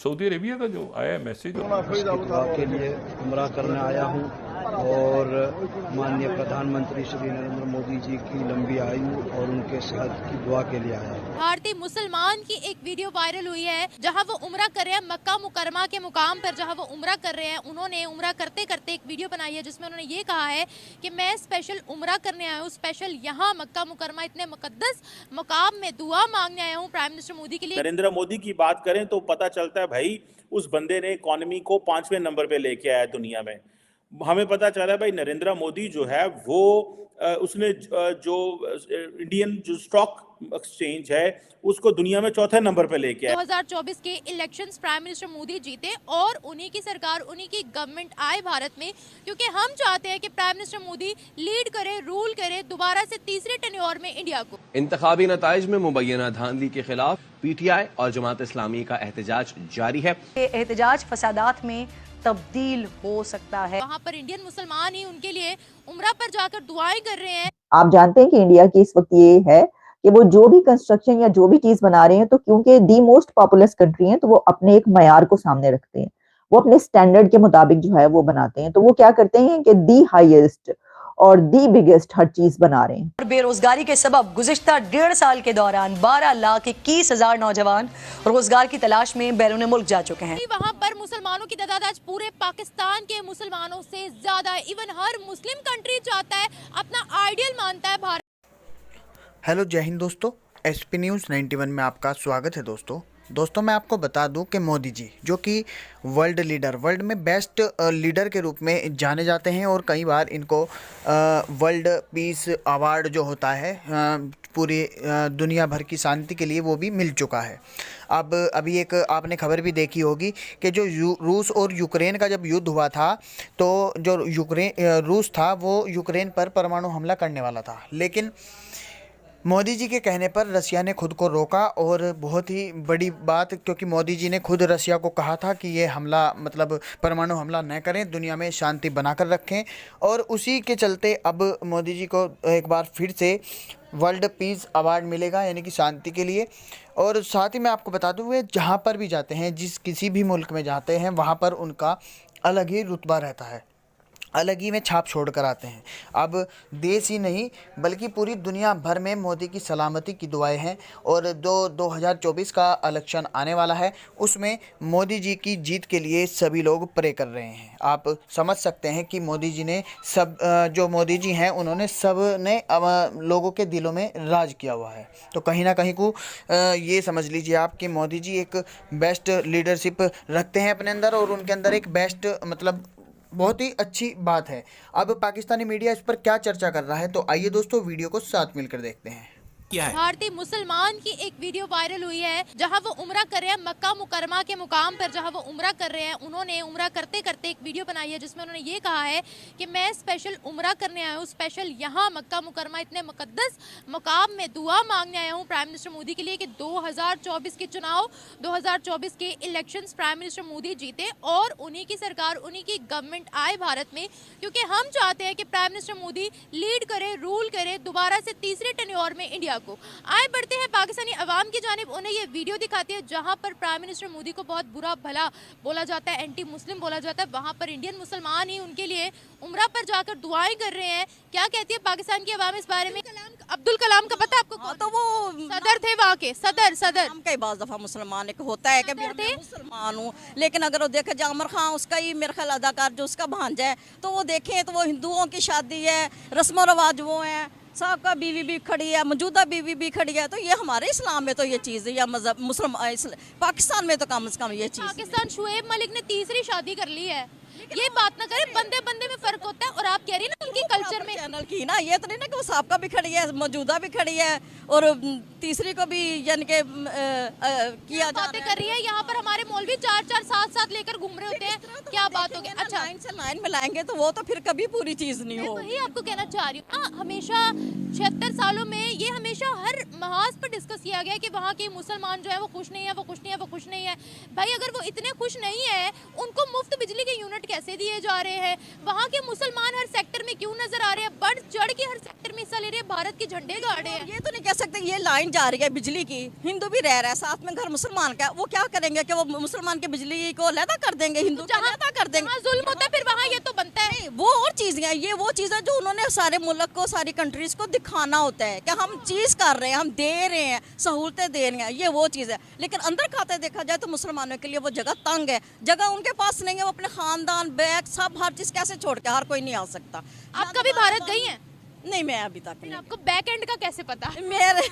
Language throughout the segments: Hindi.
सऊदी अरेबिया का जो आया मैसेज के लिए उम्रा करने आया हूँ और माननीय प्रधानमंत्री श्री नरेंद्र मोदी जी की लंबी आयु और उनके सेहत की दुआ के लिए आया हूँ। भारतीय मुसलमान की एक वीडियो वायरल हुई है जहां वो उम्रा कर रहे हैं मक्का मुकरमा के मुकाम पर, जहां वो उम्रा कर रहे हैं। उन्होंने उम्रा करते करते एक वीडियो बनाई है जिसमें उन्होंने ये कहा है कि मैं स्पेशल उम्रा करने आया हूँ, स्पेशल यहाँ मक्का मुकरमा इतने मुकद्दस मुकाम में दुआ मांगने आया हूँ प्राइम मिनिस्टर मोदी के लिए। नरेंद्र मोदी की बात करें तो पता चलता है भाई उस बंदे ने इकोनॉमी को 5वें नंबर पे लेके आया दुनिया में। हमें पता चला है भाई नरेंद्र मोदी जो है वो उसने जो इंडियन जो स्टॉक एक्सचेंज है उसको दुनिया में 4थे नंबर पे लेके आया। 2024 के इलेक्शंस प्राइम मिनिस्टर मोदी जीते और उन्हीं की सरकार, उन्हीं की गवर्नमेंट आए भारत में, क्योंकि हम चाहते हैं कि प्राइम मिनिस्टर मोदी लीड करे, रूल करे दोबारा से तीसरे टेन्योर में इंडिया को। इंतखाबी नताइज में मुबैना धांधली के खिलाफ पीटीआई और जमात इस्लामी का एहतजाज जारी है। एहतजाज फसादात में तब्दील हो सकता है। वहाँ पर इंडियन मुसलमान ही उनके लिए उम्रा पर जाकर दुआएं कर रहे हैं। आप जानते हैं कि इंडिया की इस वक्त ये है कि वो जो भी कंस्ट्रक्शन या जो भी चीज बना रहे हैं तो क्योंकि दी मोस्ट पॉपुलस कंट्री है तो वो अपने एक मयार को सामने रखते हैं, वो अपने स्टैंडर्ड के मुताबिक जो है वो बनाते हैं। तो वो क्या करते हैं कि दी हाईएस्ट और दी बिगेस्ट हर चीज बना रहे हैं। बेरोजगारी के सबब गुज़िश्ता 1.5 साल के दौरान 12,21,000 नौजवान रोजगार की तलाश में बैरून मुल्क जा चुके हैं। वहाँ पर मुसलमानों की तादाद आज पूरे पाकिस्तान के मुसलमानों से ज्यादा है। इवन हर मुस्लिम कंट्री चाहता है, अपना आइडियल मानता है भारत। हेलो जय हिंद दोस्तों, एसपी न्यूज़ 91 में आपका स्वागत है। दोस्तों मैं आपको बता दूं कि मोदी जी जो कि वर्ल्ड में बेस्ट लीडर के रूप में जाने जाते हैं और कई बार इनको वर्ल्ड पीस अवार्ड जो होता है पूरी दुनिया भर की शांति के लिए वो भी मिल चुका है। अब अभी एक आपने खबर भी देखी होगी कि जो रूस और यूक्रेन का जब युद्ध हुआ था तो जो रूस था वो यूक्रेन पर परमाणु हमला करने वाला था, लेकिन मोदी जी के कहने पर रसिया ने खुद को रोका। और बहुत ही बड़ी बात, क्योंकि मोदी जी ने खुद रसिया को कहा था कि ये हमला मतलब परमाणु हमला न करें, दुनिया में शांति बनाकर रखें। और उसी के चलते अब मोदी जी को एक बार फिर से वर्ल्ड पीस अवार्ड मिलेगा, यानी कि शांति के लिए। और साथ ही मैं आपको बता दूँ वे जहाँ पर भी जाते हैं, किसी भी मुल्क में जाते हैं, वहाँ पर उनका अलग ही रुतबा रहता है, अलग ही में छाप छोड़ कर आते हैं। अब देश ही नहीं बल्कि पूरी दुनिया भर में मोदी की सलामती की दुआएं हैं। और 2024 का इलेक्शन आने वाला है, उसमें मोदी जी की जीत के लिए सभी लोग प्रे कर रहे हैं। आप समझ सकते हैं कि मोदी जी ने जो मोदी जी हैं उन्होंने सब ने लोगों के दिलों में राज किया हुआ है। तो कहीं ना कहीं को ये समझ लीजिए आप कि मोदी जी एक बेस्ट लीडरशिप रखते हैं अपने अंदर और उनके अंदर एक बेस्ट मतलब बहुत ही अच्छी बात है। अब पाकिस्तानी मीडिया इस पर क्या चर्चा कर रहा है, तो आइए दोस्तों वीडियो को साथ मिलकर देखते हैं। भारतीय मुसलमान की एक वीडियो वायरल हुई है जहां वो उम्रा कर रहे हैं मक्का मुकरमा के मुकाम पर, जहां वो उम्रा कर रहे हैं। उन्होंने उम्रा करते करते एक वीडियो बनाई है जिसमें उन्होंने ये कहा है कि मैं स्पेशल उम्रा करने आया हूँ, स्पेशल यहाँ मक्का मुकरमा इतने मुकद्दस मुकाम में दुआ मांगने आया हूँ प्राइम मिनिस्टर मोदी के लिए कि 2024 के चुनाव, 2024 के इलेक्शंस प्राइम मिनिस्टर मोदी जीते और उन्हीं की सरकार, उन्हीं की गवर्नमेंट आए भारत में, क्योंकि हम चाहते हैं कि प्राइम मिनिस्टर मोदी लीड करे, रूल करे दोबारा से तीसरे टेन्योर में इंडिया को। आए बढ़ते हैं पाकिस्तानी अवाम की जानिब। उन्हें ये वीडियो दिखाती है जहां पर प्राइम मिनिस्टर मोदी को बहुत बुरा भला बोला जाता है, एंटी मुस्लिम बोला जाता है। वहां पर इंडियन मुसलमान ही उनके लिए उम्रा पर जाकर दुआएं कर रहे हैं। क्या कहती है पाकिस्तान की अवाम इस बारे में? अब्दुल कलाम का पता आपको? तो वो सदर थे वहाँ के, सदर कई बार दफा मुसलमान एक होता है कि मैं मुसलमान हूँ, लेकिन अगर वो देखे जामर खान उसका ही मेरे ख्याल अदाकार जो उसका भांजा है, तो वो देखें तो वो हिंदुओं की शादी है, रस्म रवाज वो है, साहब का बीवी भी खड़ी है, मौजूदा बीवी भी खड़ी है। तो ये हमारे इस्लाम में तो ये चीज़ या मजहब मुस्लिम पाकिस्तान में तो कम से कम ये चीज़। पाकिस्तान शुएब मलिक ने तीसरी शादी कर ली है, ये बात ना करें, बंदे बंदे में फर्क होता है। और आप कह रही ना उनकी कल्चर में चैनल की ना, ये तो नहीं ना कि वो साहब भी खड़ी है, मौजूदा भी खड़ी है और तीसरी को भी यानी कि किया बातें कर रही है। यहाँ पर हमारे मौलवी 4-4 साल साथ साथ लेकर घूम रहे होते हैं, क्या बात हो गई। अच्छा, लाइन से लाइन मिलाएंगे तो वो तो फिर कभी पूरी चीज नहीं मैं होगी। वही आपको कहना चाह रही हूँ। हमेशा 76 सालों में ये हमेशा हर महाज पर डिस्कस किया गया कि वहाँ के मुसलमान जो है वो खुश नहीं है, वो खुश नहीं है, वो खुश नहीं है। भाई अगर वो इतने खुश नहीं है, उनको मुफ्त बिजली के यूनिट कैसे दिए जा रहे हैं? वहाँ के मुसलमान हर सेक्टर में क्यों नजर आ रहे हैं? बढ़ चढ़ के हर सेक्टर में हिस्सा ले रहे हैं, भारत के झंडे गाड़ रहे हैं। ये तो नहीं कह सकते ये लाइन जा रही है बिजली की, हिंदू भी रह रहा है साथ में घर मुसलमान का, वो क्या करेंगे कि वो मुसलमान की बिजली को अलहदा कर देंगे, हिंदू को अलहदा कर देंगे। जहाँ जुल्म होता है फिर वहाँ ये तो बनता है। नहीं, वो और चीज़ें हैं, ये वो चीज़ें जो उन्होंने सारे मुल्क को, सारी कंट्रीज को दिखाना होता है कि हम चीज़ कर रहे हैं, हम दे रहे हैं, सहूलतें दे रहे हैं, ये वो चीज़ है। लेकिन अंदर खाते देखा जाए तो मुसलमानों के लिए वो जगह तंग है, जगह उनके पास नहीं है, वो अपने खानदान बैग सब हर चीज़ कैसे छोड़ के, हर कोई नहीं आ सकता। आप कभी भारत गई हैं? नहीं, मैं अभी तक नहीं। आपको बैक एंड का कैसे पता? मेरे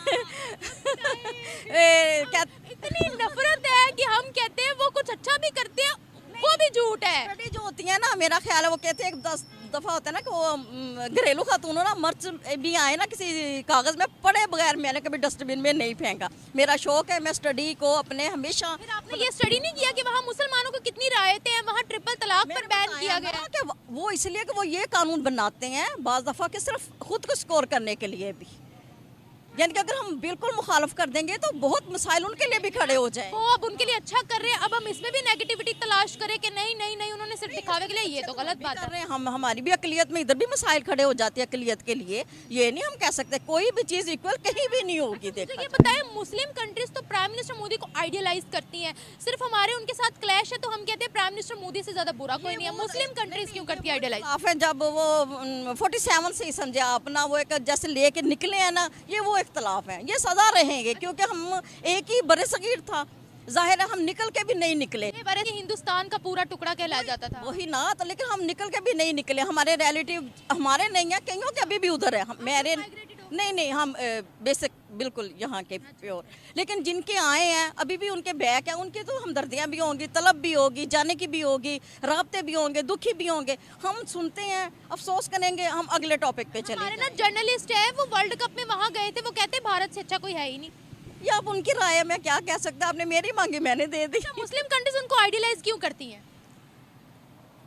इतनी नफरत है कि हम कहते हैं वो कुछ अच्छा भी करते हैं, वो भी झूठ है। स्टडी जो होती है ना, मेरा ख्याल है वो कहते हैं 10 दफ़ा होता है ना कि वो घरेलू खातून ना मर्च भी आए ना किसी कागज़ में पड़े बगैर मैंने कभी डस्टबिन में नहीं फेंका। मेरा शौक है, मैं स्टडी को अपने हमेशा। फिर आपने ये स्टडी नहीं किया कि वहाँ मुसलमानों को कितनी रायतें हैं, वहाँ ट्रिपल तलाक पर बैन किया गया है? कि वो इसलिए कि वो ये कानून बनाते हैं बाज़ दफ़ा के सिर्फ खुद को स्कोर करने के लिए भी, यानी कि अगर हम बिल्कुल मुखालफ कर देंगे तो बहुत मसाइल उनके लिए भी खड़े हो जाए। वो अब उनके लिए अच्छा कर रहे हैं, अब हम इसमें भी नेगेटिविटी तलाश करें कि नहीं नहीं नहीं उन्होंने सिर्फ दिखावे के लिए, ये तो गलत बात है। हम हमारी भी अकलियत में इधर भी मसाइल खड़े हो जाते हैं अकलियत के लिए, ये नहीं हम कह सकते कोई भी चीज़ इक्वल कहीं भी नहीं होगी। देखो ये बताएं, मुस्लिम कंट्रीज तो प्राइम मिनिस्टर मोदी को आइडियलाइज करती हैं, सिर्फ हमारे उनके साथ क्लैश है तो हम कहते हैं प्राइम मिनिस्टर मोदी से ज्यादा बुरा कोई नहीं है। मुस्लिम कंट्रीज क्यों करती है आइडियलाइज? है जब वो 47 से ही समझे अपना वो एक जैसे लेके निकले हैं ना, ये वो इख्तलाफ है, ये सदा रहेंगे क्योंकि हम एक ही बड़े सगीर था, जाहिर है हम निकल के भी नहीं निकले। भारत हिंदुस्तान का पूरा टुकड़ा कहलाया जाता था, वही ना, तो लेकिन हम निकल के भी नहीं निकले, हमारे रिलेटिव हमारे नहीं है, कईयों के अभी भी उधर है, मेरे नहीं हम बेसिक बिल्कुल यहाँ के प्योर, लेकिन जिनके आए हैं अभी भी उनके बैक हैं, उनकी तो हमदर्दियाँ भी होंगी, तलब भी होगी, जाने की भी होगी, राब्ते भी होंगे, दुखी भी होंगे, हम सुनते हैं, अफसोस करेंगे, हम अगले टॉपिक पे चले। हमारे ना जर्नलिस्ट है, वो वर्ल्ड कप में वहाँ गए थे, वो कहते हैं भारत से अच्छा कोई है ही नहीं। ये अब उनकी राय है, मैं क्या कह सकता, आपने मेरी मांगी मैंने दे दी। मुस्लिम कंट्रीज उनको आइडियलाइज क्यों करती हैं?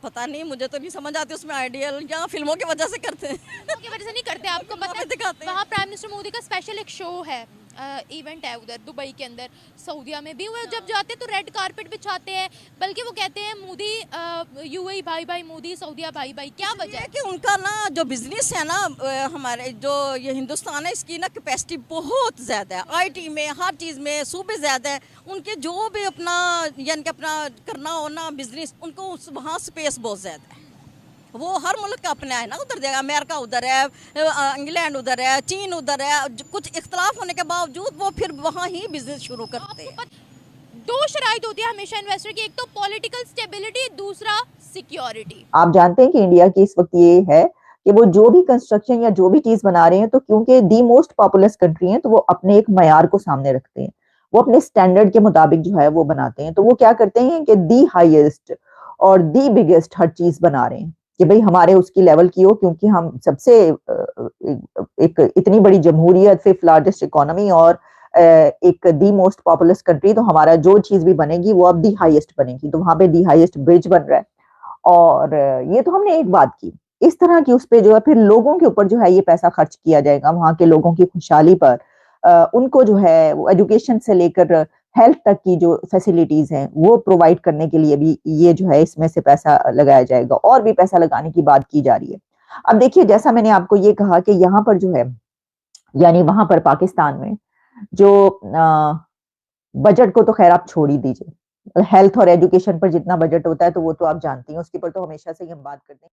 पता नहीं, मुझे तो नहीं समझ आती उसमें आइडियल, या फिल्मों की वजह से करते हैं। फिल्मों की वजह से नहीं करते, आपको पता है दिखाते हैं। वहाँ प्राइम मिनिस्टर मोदी का स्पेशल एक शो है, इवेंट है उधर दुबई के अंदर, सऊदिया में भी वो जब जाते हैं तो रेड कारपेट बिछाते हैं, बल्कि वो कहते हैं मोदी यूएई भाई भाई, मोदी सऊदिया भाई भाई। क्या वजह है कि उनका ना जो बिजनेस है ना, हमारे जो ये हिंदुस्तान है इसकी ना कैपेसिटी बहुत ज़्यादा है, आईटी में हर चीज़ में सूबे ज़्यादा है, उनके जो भी अपना यानी कि अपना करना हो ना बिजनेस, उनको वहाँ स्पेस बहुत ज़्यादा है, वो हर मुल्क का अपना है ना, उधर देखा अमेरिका उधर है, इंग्लैंड उधर है, चीन उधर है, कुछ इख्तलाफ होने के बावजूद वो फिर वहाँ ही बिजनेस शुरू करते हैं। दो शराइत होती है हमेशा इन्वेस्टर की, एक तो पॉलिटिकल स्टेबिलिटी, दूसरा सिक्योरिटी। आप जानते हैं कि इंडिया की इस वक्त ये है कि वो जो भी कंस्ट्रक्शन या जो भी चीज बना रहे हैं, तो क्योंकि दी मोस्ट पॉपुलस कंट्री है, तो वो अपने एक मयार को सामने रखते हैं, वो अपने स्टैंडर्ड के मुताबिक जो है वो बनाते हैं। तो वो क्या करते हैं कि दी हाईएस्ट और दी बिगेस्ट हर चीज बना रहे हैं कि भाई हमारे उसकी लेवल की हो, क्योंकि हम सबसे एक इतनी बड़ी जमहूरियत, फिफ्थ लार्जेस्ट इकोनॉमी और एक दी मोस्ट पॉपुलस कंट्री, तो हमारा जो चीज भी बनेगी वो अब दी हाईएस्ट बनेगी। तो वहां पे दी हाईएस्ट ब्रिज बन रहा है, और ये तो हमने एक बात की। इस तरह की उस पे जो है फिर लोगों के ऊपर जो है ये पैसा खर्च किया जाएगा, वहां के लोगों की खुशहाली पर, उनको जो है वो एजुकेशन से लेकर हेल्थ तक की जो फैसिलिटीज हैं वो प्रोवाइड करने के लिए भी ये जो है इसमें से पैसा लगाया जाएगा, और भी पैसा लगाने की बात की जा रही है। अब देखिए, जैसा मैंने आपको ये कहा कि यहाँ पर जो है, यानी वहां पर पाकिस्तान में जो बजट को तो खैर आप छोड़ ही दीजिए, हेल्थ और एजुकेशन पर जितना बजट होता है तो वो तो आप जानती हैं, उसके ऊपर तो हमेशा से ही हम बात करते हैं।